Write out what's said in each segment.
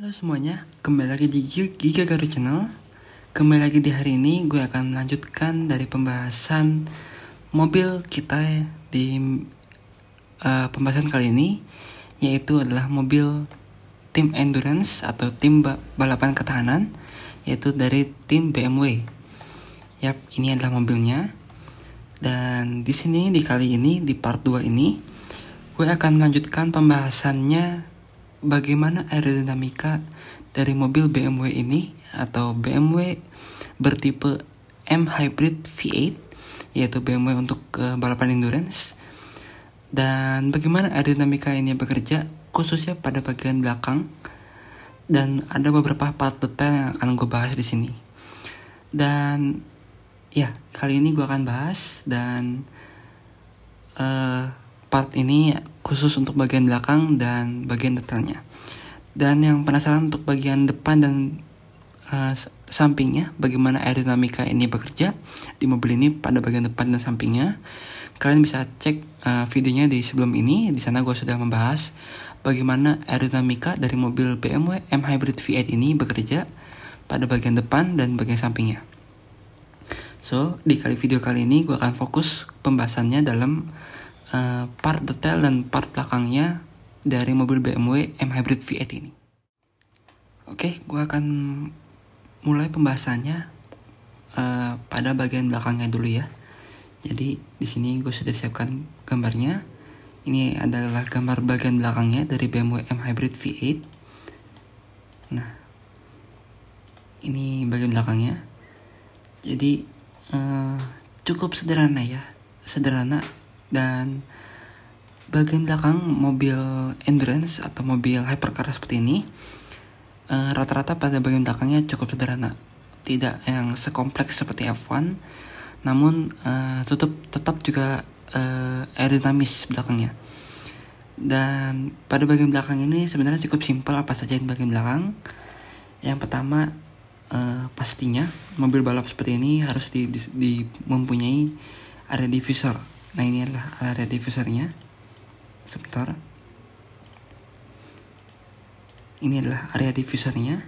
Halo semuanya, kembali lagi di Giga Garu Channel. Kembali lagi di hari ini gue akan melanjutkan dari pembahasan mobil kita di pembahasan kali ini, yaitu adalah mobil tim endurance atau tim balapan ketahanan, yaitu dari tim BMW. Yap, ini adalah mobilnya. Dan di sini di kali ini di part 2 ini gue akan melanjutkan pembahasannya bagaimana aerodinamika dari mobil BMW ini atau BMW bertipe M Hybrid V8, yaitu BMW untuk balapan endurance, dan bagaimana aerodinamika ini bekerja khususnya pada bagian belakang, dan ada beberapa part detail yang akan gue bahas di sini. Dan ya, kali ini gue akan bahas dan part ini khusus untuk bagian belakang dan bagian detailnya. Dan yang penasaran untuk bagian depan dan sampingnya, bagaimana aerodinamika ini bekerja di mobil ini pada bagian depan dan sampingnya, kalian bisa cek videonya di sebelum ini. Di sana gue sudah membahas bagaimana aerodinamika dari mobil BMW M Hybrid V8 ini bekerja pada bagian depan dan bagian sampingnya. So, di video kali ini gue akan fokus pembahasannya dalam part detail dan part belakangnya dari mobil BMW M Hybrid V8 ini. Oke, gue akan mulai pembahasannya pada bagian belakangnya dulu ya. Jadi di sini gue sudah siapkan gambarnya. Ini adalah gambar bagian belakangnya dari BMW M Hybrid V8. Nah, ini bagian belakangnya. Jadi cukup sederhana ya, sederhana. Dan bagian belakang mobil endurance atau mobil hypercar seperti ini rata-rata pada bagian belakangnya cukup sederhana, tidak yang sekompleks seperti F1, namun tetap juga aerodinamis belakangnya. Dan pada bagian belakang ini sebenarnya cukup simpel apa saja di bagian belakang. Yang pertama, pastinya mobil balap seperti ini harus mempunyai area diffuser. Nah, ini adalah area diffusernya. Sebentar. Ini adalah area diffusernya.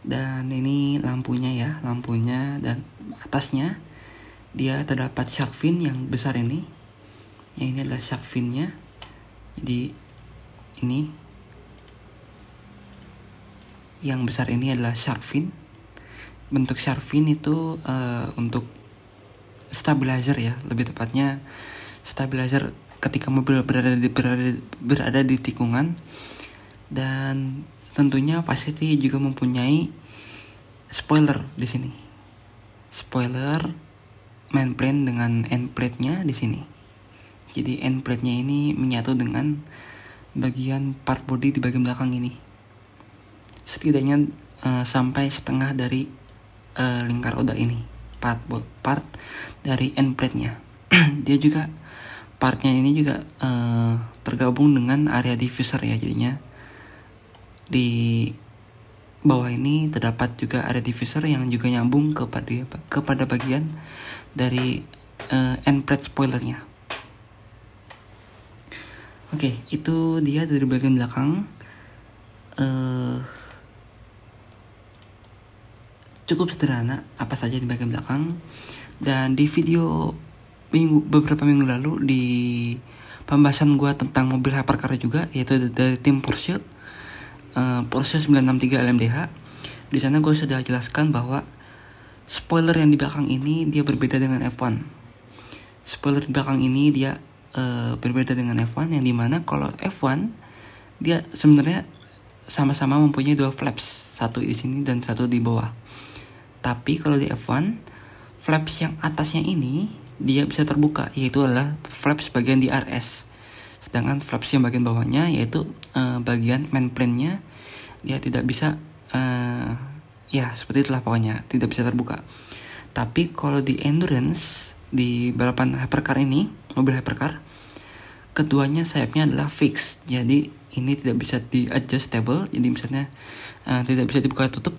Dan ini lampunya ya, lampunya, dan atasnya dia terdapat shark fin yang besar ini. Yang ini adalah shark finnya. Jadi ini yang besar ini adalah shark fin. Bentuk shark fin itu untuk stabilizer ya, lebih tepatnya stabilizer ketika mobil berada di tikungan. Dan tentunya pasti juga mempunyai spoiler di sini. Spoiler main plate dengan end plate-nya di sini. Jadi end plate-nya ini menyatu dengan bagian part body di bagian belakang ini. Setidaknya sampai setengah dari lingkar roda ini. Part dari end plate-nya. Dia juga partnya ini juga tergabung dengan area diffuser ya, jadinya di bawah ini terdapat juga area diffuser yang juga nyambung kepada bagian dari end plate spoilernya. Oke, itu dia dari bagian belakang. Cukup sederhana apa saja di bagian belakang. Dan di video beberapa minggu lalu di pembahasan gue tentang mobil hypercar juga, yaitu dari tim Porsche 963 LMDH, di sana gue sudah jelaskan bahwa spoiler yang di belakang ini dia berbeda dengan F1. Spoiler di belakang ini dia berbeda dengan F1, yang dimana kalau F1 dia sebenarnya sama-sama mempunyai dua flaps, satu di sini dan satu di bawah. Tapi kalau di F1, flaps yang atasnya ini dia bisa terbuka, yaitu adalah flaps bagian di RS. Sedangkan flaps yang bagian bawahnya, yaitu bagian main plane-nya, dia tidak bisa ya seperti itulah pokoknya, tidak bisa terbuka. Tapi kalau di endurance, di balapan hypercar ini, mobil hypercar, keduanya sayapnya adalah fix. Jadi ini tidak bisa di adjustable, jadi misalnya tidak bisa dibuka tutup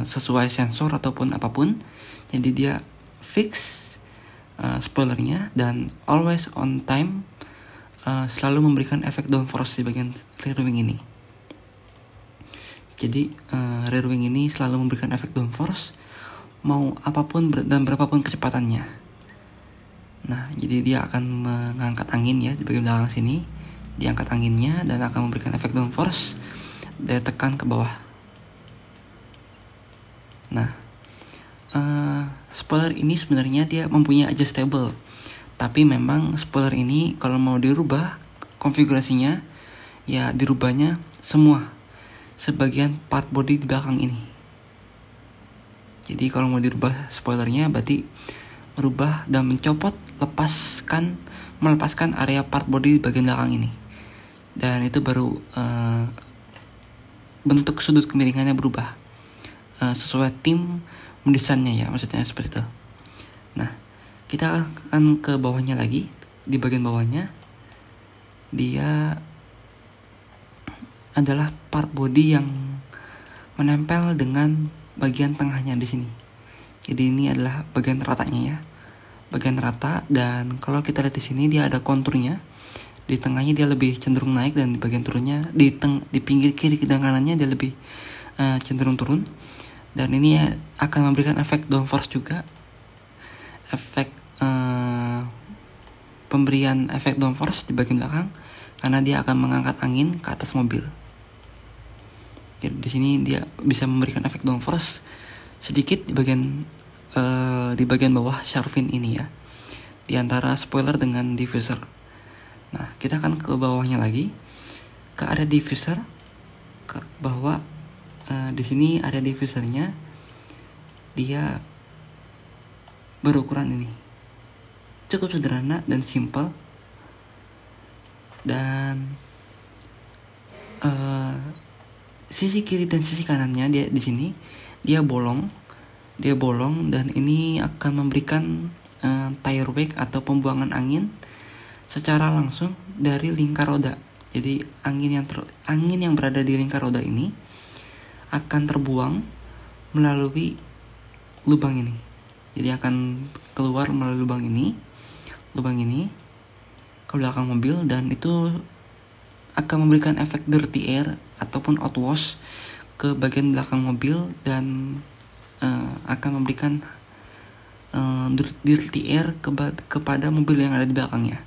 sesuai sensor ataupun apapun. Jadi dia fix spoilernya, dan always on time, selalu memberikan efek downforce di bagian rear wing ini. Jadi rear wing ini selalu memberikan efek downforce mau apapun dan berapapun kecepatannya. Nah, jadi dia akan mengangkat angin ya di bagian belakang sini, diangkat anginnya dan akan memberikan efek downforce dari tekan ke bawah. Nah, spoiler ini sebenarnya dia mempunyai adjustable, tapi memang spoiler ini kalau mau dirubah konfigurasinya ya dirubahnya semua sebagian part body di belakang ini. Jadi kalau mau dirubah spoilernya berarti merubah dan melepaskan area part body di bagian belakang ini. Dan itu baru bentuk sudut kemiringannya berubah sesuai tim mendesainnya ya, maksudnya seperti itu. Nah, kita akan ke bawahnya lagi. Di bagian bawahnya dia adalah part body yang menempel dengan bagian tengahnya di sini. Jadi ini adalah bagian ratanya ya, bagian rata. Dan kalau kita lihat di sini dia ada konturnya. Di tengahnya dia lebih cenderung naik dan di bagian turunnya di pinggir kiri dan kanannya dia lebih cenderung turun. Dan ini akan memberikan efek downforce juga, efek pemberian efek downforce di bagian belakang karena dia akan mengangkat angin ke atas mobil. Jadi di sini dia bisa memberikan efek downforce sedikit di bagian bawah shark fin ini ya, di antara spoiler dengan diffuser. Nah, kita akan ke bawahnya lagi, ke area diffuser, ke bawah. Di sini ada diffusernya, dia berukuran ini, cukup sederhana dan simple. Dan sisi kiri dan sisi kanannya dia di sini dia bolong dan ini akan memberikan tire wake atau pembuangan angin secara langsung dari lingkar roda. Jadi angin yang berada di lingkar roda ini akan terbuang melalui lubang ini. Jadi akan keluar melalui lubang ini ke belakang mobil, dan itu akan memberikan efek dirty air ataupun outwash ke bagian belakang mobil dan akan memberikan dirty air kepada mobil yang ada di belakangnya.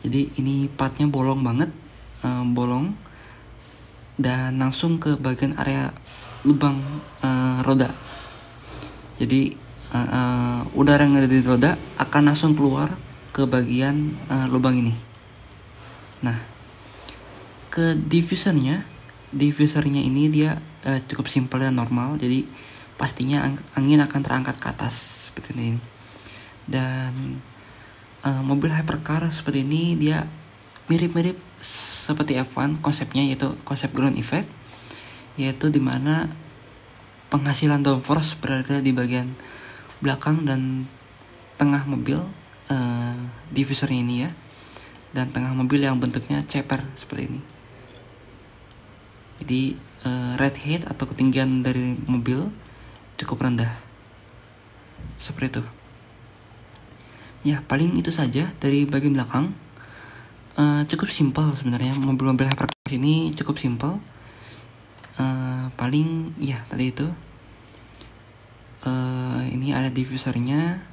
Jadi ini partnya bolong banget, bolong dan langsung ke bagian area lubang roda. Jadi udara yang ada di roda akan langsung keluar ke bagian lubang ini. Nah, ke diffusernya ini dia cukup simpel dan normal. Jadi pastinya angin akan terangkat ke atas seperti ini. Dan mobil hypercar seperti ini dia mirip-mirip seperti F1 konsepnya, yaitu konsep ground effect, yaitu dimana penghasilan downforce berada di bagian belakang dan tengah mobil diffusernya ini ya, dan tengah mobil yang bentuknya ceper seperti ini. Jadi ride height atau ketinggian dari mobil cukup rendah seperti itu ya. Paling itu saja dari bagian belakang. Cukup simpel sebenarnya, mobil-mobil hypercar ini cukup simpel. Paling ya tadi itu ini ada diffusernya.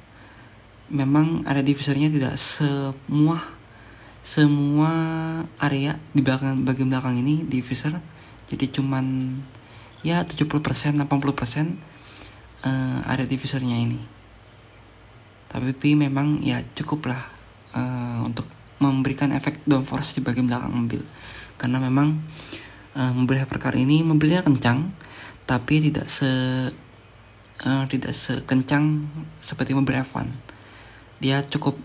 Memang ada diffusernya tidak semua area di bagian belakang ini diffuser. Jadi cuman ya 70%, 80% ada diffusernya ini. Tapi memang ya cukup lah untuk memberikan efek downforce di bagian belakang mobil. Karena memang mobil hypercar ini mobilnya kencang, tapi tidak sekencang seperti mobil F1. Dia cukup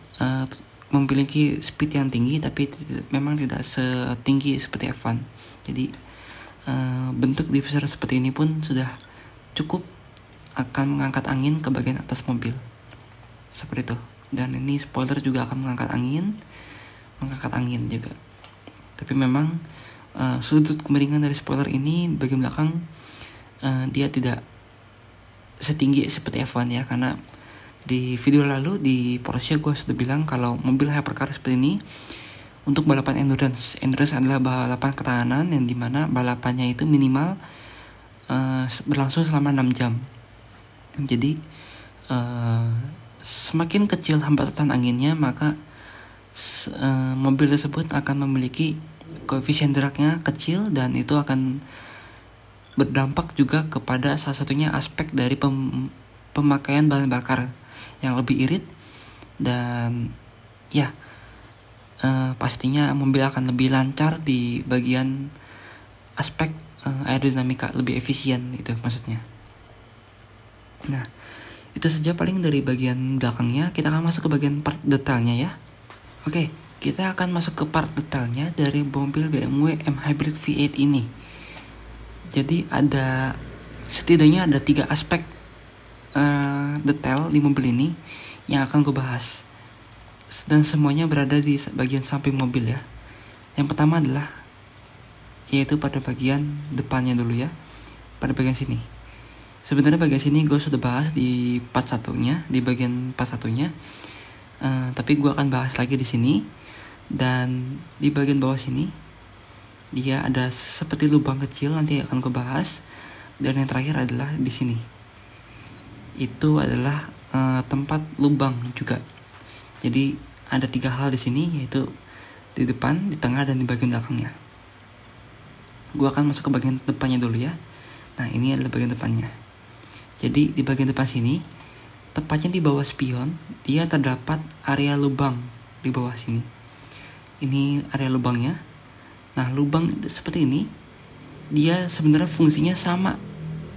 memiliki speed yang tinggi, tapi memang tidak setinggi seperti F1. Jadi bentuk diffuser seperti ini pun sudah cukup akan mengangkat angin ke bagian atas mobil seperti itu. Dan ini spoiler juga akan mengangkat angin juga. Tapi memang sudut kemiringan dari spoiler ini bagian belakang dia tidak setinggi seperti F1 ya, karena di video lalu di Porsche gue sudah bilang kalau mobil hypercar seperti ini untuk balapan endurance. Endurance adalah balapan ketahanan yang dimana balapannya itu minimal berlangsung selama 6 jam. Jadi semakin kecil hambatan anginnya, maka mobil tersebut akan memiliki koefisien dragnya kecil, dan itu akan berdampak juga kepada salah satunya aspek dari pemakaian bahan bakar yang lebih irit, dan ya pastinya mobil akan lebih lancar di bagian aspek aerodinamika, lebih efisien itu maksudnya. Nah, itu saja paling dari bagian belakangnya. Kita akan masuk ke bagian part detailnya ya. Oke, kita akan masuk ke part detailnya dari mobil BMW M Hybrid V8 ini. Jadi setidaknya ada 3 aspek detail di mobil ini yang akan gue bahas, dan semuanya berada di bagian samping mobil ya. Yang pertama adalah yaitu pada bagian depannya dulu ya, pada bagian sini. Sebenarnya bagian sini gue sudah bahas di part 1-nya, di bagian part 1-nya, tapi gue akan bahas lagi di sini. Dan di bagian bawah sini dia ada seperti lubang kecil, nanti akan gue bahas. Dan yang terakhir adalah di sini, itu adalah tempat lubang juga. Jadi ada 3 hal di sini, yaitu di depan, di tengah, dan di bagian belakangnya. Gue akan masuk ke bagian depannya dulu ya. Nah, ini adalah bagian depannya. Jadi di bagian depan sini, tepatnya di bawah spion, dia terdapat area lubang di bawah sini. Ini area lubangnya. Nah, lubang seperti ini, dia sebenarnya fungsinya sama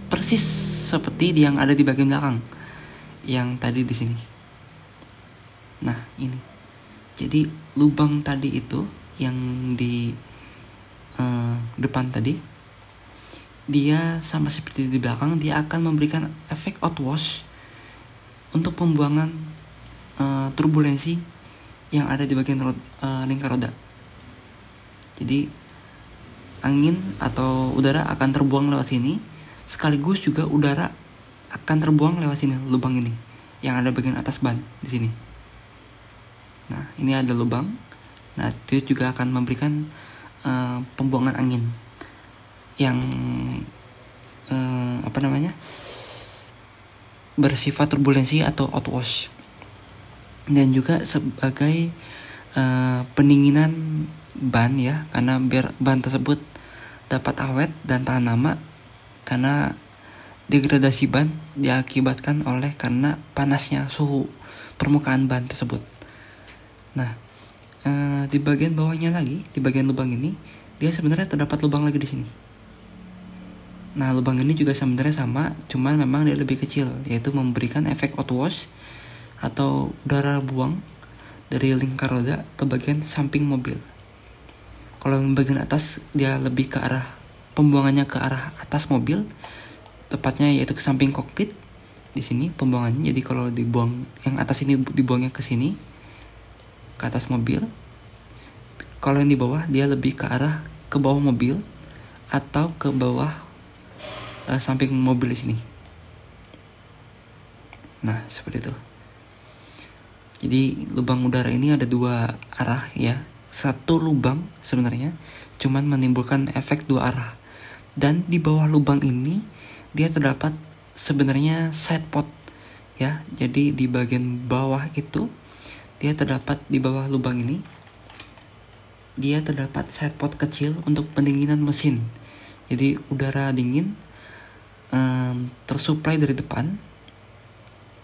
persis seperti yang ada di bagian belakang yang tadi di sini. Nah, ini. Jadi lubang tadi itu yang di depan tadi, dia sama seperti di belakang, dia akan memberikan efek outwash untuk pembuangan turbulensi yang ada di bagian lingkar roda. Jadi angin atau udara akan terbuang lewat sini, sekaligus juga udara akan terbuang lewat sini, lubang ini yang ada bagian atas ban di sini. Nah, ini ada lubang. Nah, itu juga akan memberikan pembuangan angin yang bersifat turbulensi atau outwash, dan juga sebagai pendinginan ban ya, karena biar ban tersebut dapat awet dan tahan lama, karena degradasi ban diakibatkan oleh karena panasnya suhu permukaan ban tersebut. Nah, di bagian bawahnya lagi, di bagian lubang ini, dia sebenarnya terdapat lubang lagi di sini. Nah, lubang ini juga sebenarnya sama, cuman memang dia lebih kecil, yaitu memberikan efek outwash atau udara buang dari lingkar roda ke bagian samping mobil. Kalau yang bagian atas, dia lebih ke arah pembuangannya ke arah atas mobil, tepatnya yaitu ke samping kokpit. Di sini pembuangannya. Jadi kalau dibuang yang atas ini, dibuangnya ke sini, ke atas mobil. Kalau yang di bawah, dia lebih ke arah ke bawah mobil atau ke bawah samping mobil di sini. Nah, seperti itu. Jadi lubang udara ini ada 2 arah ya. Satu lubang sebenarnya cuman menimbulkan efek 2 arah. Dan di bawah lubang ini dia terdapat sebenarnya side pod ya. Jadi di bagian bawah itu dia terdapat, di bawah lubang ini dia terdapat side pod kecil untuk pendinginan mesin. Jadi udara dingin tersuplai dari depan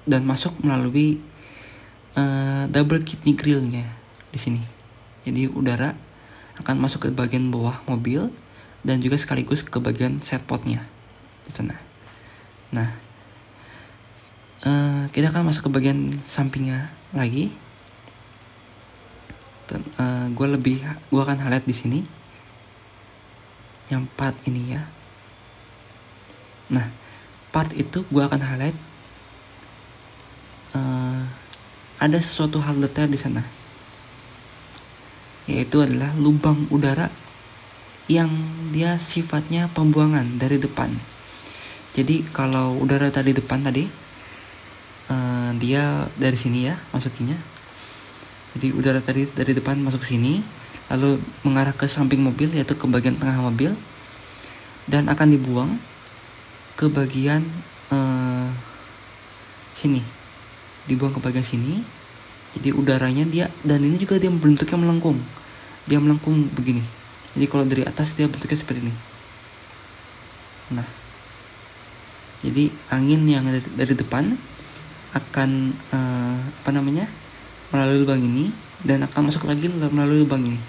dan masuk melalui double kidney grillnya di sini. Jadi udara akan masuk ke bagian bawah mobil dan juga sekaligus ke bagian side podnya di sana. Nah, kita akan masuk ke bagian sampingnya lagi. Gue akan highlight di sini yang part ini ya. Nah, part itu gue akan highlight ada sesuatu hal detail di sana, yaitu adalah lubang udara yang dia sifatnya pembuangan dari depan. Jadi kalau udara tadi depan tadi, dia dari sini ya masukinya. Jadi udara tadi dari depan masuk ke sini, lalu mengarah ke samping mobil, yaitu ke bagian tengah mobil, dan akan dibuang ke bagian sini, dibuang ke bagian sini. Jadi udaranya dia, dan ini juga dia bentuknya melengkung, dia melengkung begini. Jadi kalau dari atas dia bentuknya seperti ini. Nah, jadi angin yang dari depan akan melalui lubang ini dan akan masuk lagi melalui lubang ini.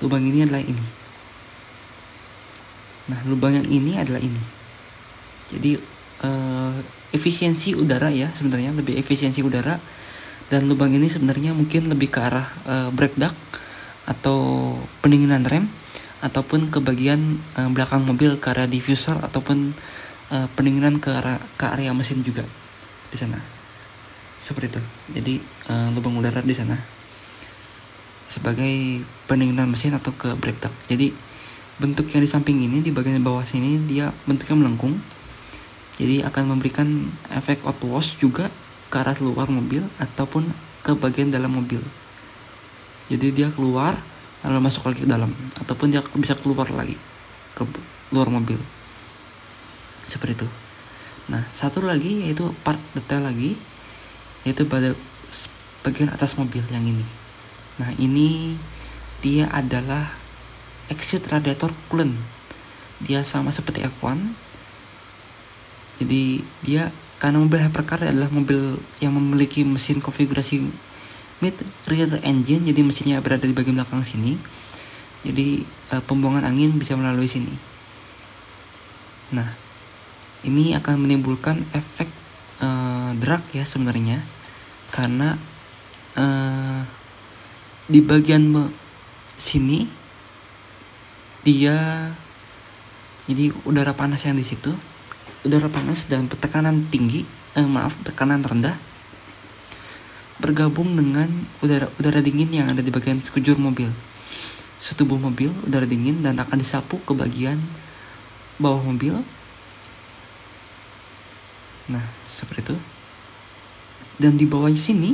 Lubang ini adalah ini. Nah, lubang yang ini adalah ini. Jadi efisiensi udara ya, sebenarnya lebih efisiensi udara, dan lubang ini sebenarnya mungkin lebih ke arah brake duct atau pendinginan rem, ataupun ke bagian belakang mobil ke arah diffuser, ataupun pendinginan ke area mesin juga di sana. Seperti itu. Jadi lubang udara di sana sebagai pendinginan mesin atau ke brake duct. Jadi bentuk yang di samping ini, di bagian bawah sini, dia bentuknya melengkung. Jadi akan memberikan efek outwash juga ke arah luar mobil ataupun ke bagian dalam mobil. Jadi dia keluar lalu masuk lagi ke dalam, ataupun dia bisa keluar lagi ke luar mobil. Seperti itu. Nah, satu lagi yaitu part detail lagi, yaitu pada bagian atas mobil yang ini. Nah, ini dia adalah exit radiator coolant. Dia sama seperti F1. Jadi dia, karena mobil hypercar adalah mobil yang memiliki mesin konfigurasi mid rear engine, jadi mesinnya berada di bagian belakang sini. Jadi pembuangan angin bisa melalui sini. Nah, ini akan menimbulkan efek drag ya sebenarnya, karena di bagian sini dia, jadi udara panas yang di situ, udara panas dan tekanan tinggi, tekanan rendah bergabung dengan udara dingin yang ada di bagian sekujur mobil, setubuh mobil, udara dingin, dan akan disapu ke bagian bawah mobil. Nah, seperti itu. Dan di bawah sini,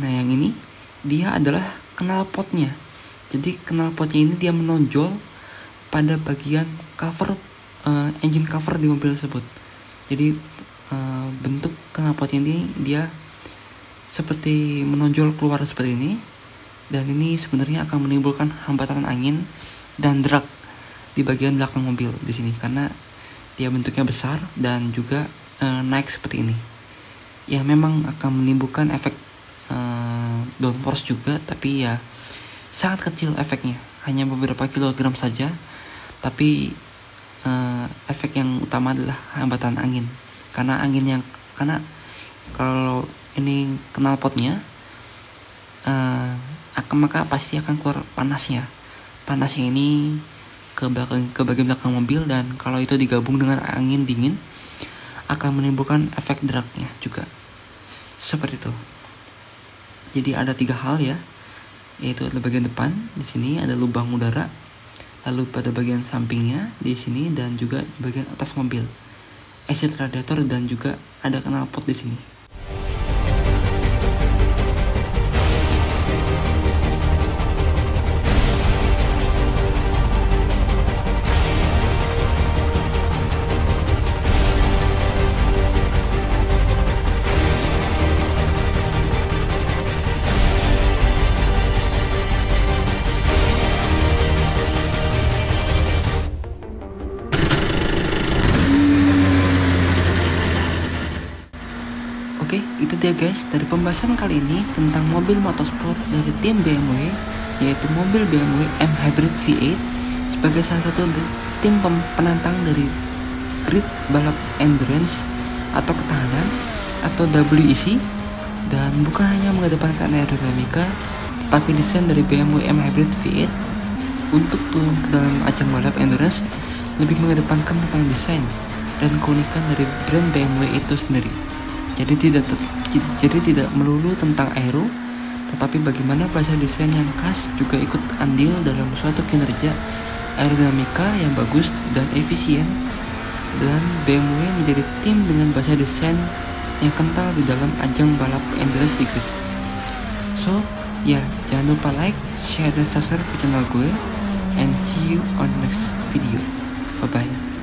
nah yang ini dia adalah knalpotnya. Jadi knalpotnya ini dia menonjol pada bagian cover, engine cover di mobil tersebut. Jadi bentuk knalpotnya ini dia seperti menonjol keluar seperti ini, dan ini sebenarnya akan menimbulkan hambatan angin dan drag di bagian belakang mobil di sini, karena dia bentuknya besar dan juga naik seperti ini. Ya, memang akan menimbulkan efek downforce juga, tapi ya sangat kecil efeknya, hanya beberapa kilogram saja. Tapi efek yang utama adalah hambatan angin, karena kalau ini knalpotnya maka pasti akan keluar panasnya. Panasnya ini ke bagian belakang mobil, dan kalau itu digabung dengan angin dingin akan menimbulkan efek dragnya juga. Seperti itu. Jadi ada 3 hal ya, yaitu ada bagian depan di sini ada lubang udara, lalu pada bagian sampingnya di sini, dan juga bagian atas mobil exit radiator, dan juga ada knalpot di sini. Oke, itu dia guys dari pembahasan kali ini tentang mobil motorsport dari tim BMW, yaitu mobil BMW M Hybrid V8 sebagai salah satu tim penantang dari grid balap endurance atau ketahanan atau WEC, dan bukan hanya mengedepankan aerodinamika, tetapi desain dari BMW M Hybrid V8 untuk turun ke dalam ajang balap endurance lebih mengedepankan tentang desain dan keunikan dari brand BMW itu sendiri. Jadi tidak melulu tentang aero, tetapi bagaimana bahasa desain yang khas juga ikut andil dalam suatu kinerja aerodinamika yang bagus dan efisien. Dan BMW menjadi tim dengan bahasa desain yang kental di dalam ajang balap endurance di grid. So, Ya, jangan lupa like, share, dan subscribe ke channel gue. And see you on next video. Bye bye.